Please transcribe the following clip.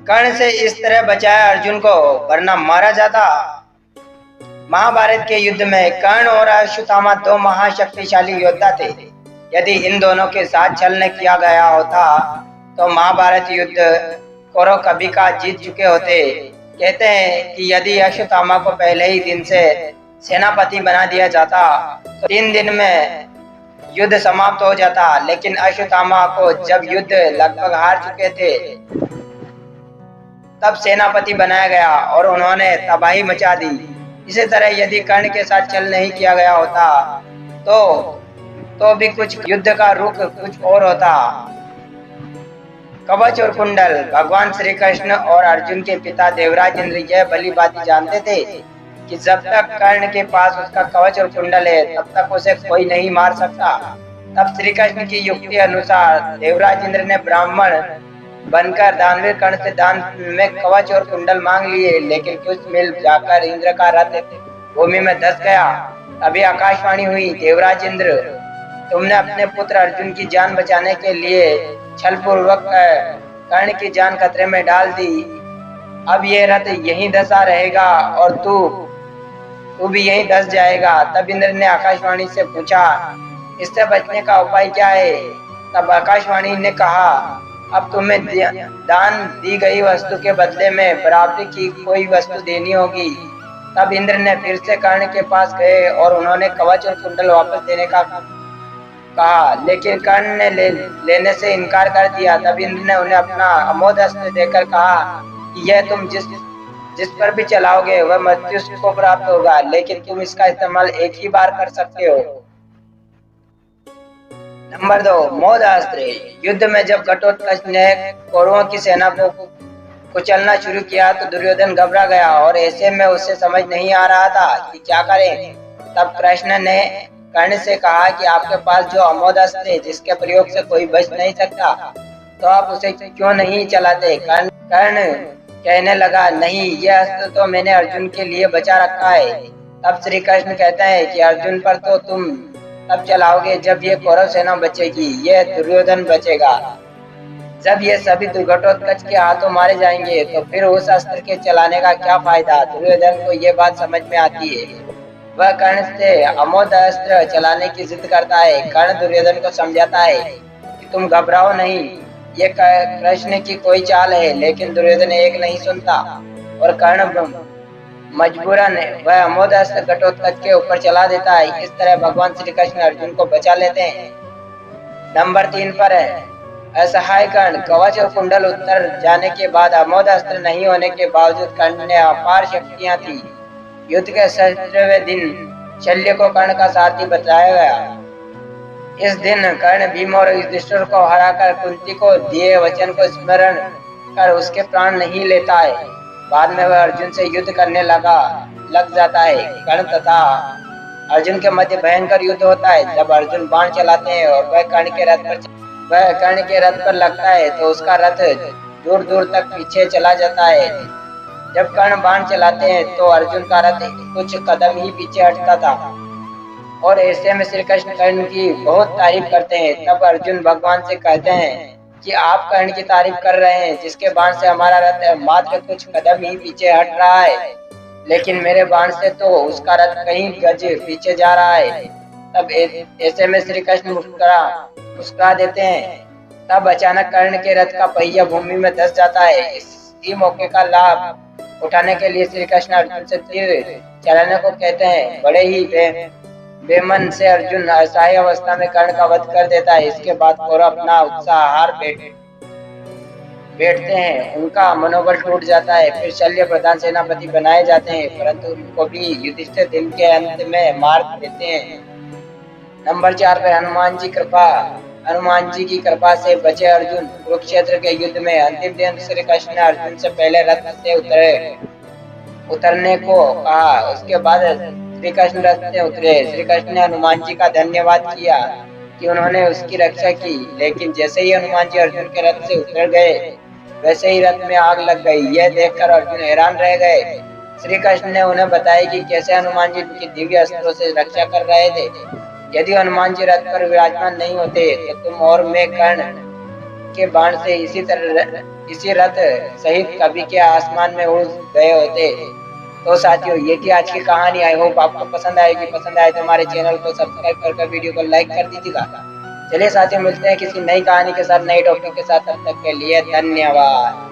कर्ण से इस तरह बचाया अर्जुन को, वरना मारा जाता। महाभारत के युद्ध में कर्ण और अश्वत्थामा दो महाशक्तिशाली योद्धा थे। यदि इन दोनों के साथ छल न किया गया होता तो महाभारत युद्ध कौरव कभी का जीत चुके होते। कहते हैं कि यदि अश्वत्थामा को पहले ही दिन से सेनापति बना दिया जाता तो 3 दिन में युद्ध समाप्त हो जाता, लेकिन अश्वत्थामा को जब युद्ध लगभग हार चुके थे तब सेनापति बनाया गया और उन्होंने तबाही मचा दी। इसी तरह यदि कर्ण के साथ छल नहीं किया गया होता तो भी कुछ युद्ध का रुख कुछ और होता। कवच और कुंडल। भगवान श्री कृष्ण और अर्जुन के पिता देवराज इंद्र यह भली भांति जानते थे कि जब तक कर्ण के पास उसका कवच और कुंडल है तब तक उसे कोई नहीं मार सकता। तब श्री कृष्ण की युक्ति अनुसार देवराज इंद्र ने ब्राह्मण बनकर दानवीर कर्ण से दान में कवच और कुंडल मांग लिए, लेकिन कुछ मिल जाकर इंद्र का रथ भूमि में धंस गया। अभी आकाशवाणी हुई, देवराज इंद्र, तुमने अपने पुत्र अर्जुन की जान बचाने के लिए छल पूर्वक कर्ण की जान खतरे में डाल दी। अब ये रथ यहीं धंसा रहेगा और तू भी यहीं धंस जाएगा। तब इंद्र ने आकाशवाणी से पूछा, इससे बचने का उपाय क्या है? तब आकाशवाणी ने कहा, अब तुम्हें दान दी गई वस्तु के बदले में बराबरी की कोई वस्तु देनी होगी। तब इंद्र ने फिर से कर्ण के पास गए और उन्होंने कवच और कुंडल वापस देने का कहा, लेकिन कर्ण ने लेने से इनकार कर दिया। तब इंद्र ने उन्हें अपना अमोघ अस्त्र देकर कहा कि यह तुम जिस पर भी चलाओगे वह मृत्यु को प्राप्त होगा, लेकिन तुम इसका इस्तेमाल एक ही बार कर सकते हो। नंबर 2, मोद अस्त्र। युद्ध में जब घटोत्कच ने कौरवों की सेना को कुचलना शुरू किया तो दुर्योधन घबरा गया और ऐसे में उसे समझ नहीं आ रहा था कि क्या करें। तब कृष्ण ने कर्ण से कहा कि आपके पास जो अमोघ अस्त्र है जिसके प्रयोग से कोई बच नहीं सकता, तो आप उसे क्यों नहीं चलाते? कर्ण कहने लगा, नहीं, यह अस्त्र तो मैंने अर्जुन के लिए बचा रखा है। तब श्री कृष्ण कहते हैं कि अर्जुन पर तो तुम तब चलाओगे जब ये कौरव सेना बचेगी, यह दुर्योधन बचेगा। जब ये सभी दुर्घटोत्कच के हाथों मारे जाएंगे तो फिर उस अस्त्र के चलाने का क्या फायदा? दुर्योधन को ये बात समझ में आती है। वह कर्ण से अमोघ अस्त्र चलाने की जिद करता है। कर्ण दुर्योधन को समझाता है कि तुम घबराओ नहीं, ये कृष्ण की कोई चाल है, लेकिन दुर्योधन एक नहीं सुनता और कर्ण मजबूरन वह अमोघ अस्त्र घटोत्कच के ऊपर चला देता है। इस तरह भगवान श्री कृष्ण अर्जुन को बचा लेते हैं। नंबर 3 पर है असहाय कर्ण। कवच और कुंडल उतर जाने के बाद अमोघ अस्त्र नहीं होने के बावजूद कर्ण ने अपार शक्तियां थी। युद्ध के 17वें दिन शल्य को कर्ण का सारथी बताया गया। इस दिन कर्ण भीम और युधिष्ठिर को हराकर कुंती को दिए वचन को स्मरण कर उसके प्राण नहीं लेता है। बाद में वह अर्जुन से युद्ध करने लग जाता है। कर्ण तथा अर्जुन के मध्य भयंकर युद्ध होता है। जब अर्जुन बाण चलाते हैं और वह कर्ण के रथ पर लगता है तो उसका रथ दूर दूर तक पीछे चला जाता है। जब कर्ण बाण चलाते हैं तो अर्जुन का रथ कुछ कदम ही पीछे हटता था और ऐसे में श्री कृष्ण कर्ण की बहुत तारीफ करते हैं। तब अर्जुन भगवान से कहते हैं कि आप कर्ण की तारीफ कर रहे हैं जिसके बाण से हमारा रथ मात्र कुछ कदम ही पीछे हट रहा है, लेकिन मेरे बाण से तो उसका रथ कहीं गज पीछे जा रहा है। तब ऐसे में श्री कृष्ण मुस्कुरा देते हैं। तब अचानक कर्ण के रथ का पहिया भूमि में धंस जाता है। इसी मौके का लाभ उठाने के लिए श्री कृष्ण अर्जुन से तीर चलाने को कहते हैं। बड़े ही बेमन से अर्जुन असहाय अवस्था में कर्ण का वध कर देता है। इसके बाद कौरव अपना उत्साह हार बैठते हैं, उनका मनोबल टूट जाता है। फिर शल्य प्रधान सेनापति बनाए जाते हैं, परंतु उनको भी युधिष्ठिर दिन के अंत में मार देते हैं। नंबर 4 पे हनुमान जी की कृपा से बचे अर्जुन। कुरुक्षेत्र के युद्ध में अंतिम दिन श्री कृष्ण ने अर्जुन से पहले रथ से उतरने को कहा। उसके बाद श्री कृष्ण रथ से उतरे। श्री कृष्ण ने हनुमान जी का धन्यवाद किया कि उन्होंने उसकी रक्षा की, लेकिन जैसे ही हनुमान जी अर्जुन के रथ से उतर गए वैसे ही रथ में आग लग गई। यह देखकर अर्जुन हैरान रह गए। श्री कृष्ण ने उन्हें बताया कि कैसे हनुमान जी उनकी दिव्य अस्त्रों से रक्षा कर रहे थे। यदि हनुमान जी रथ पर विराजमान नहीं होते तो तुम और मैं कर्ण के बाण से इसी रथ सहित कभी के आसमान में उड़ गए होते। तो साथियों, ये थी आज की कहानी। आई होप आपको पसंद आएगी। पसंद आए तो हमारे चैनल को सब्सक्राइब कर वीडियो को लाइक कर दीजिएगा। चलिए साथियों, मिलते हैं किसी नई कहानी के साथ, नई टॉपिक के साथ। तब तक के लिए धन्यवाद।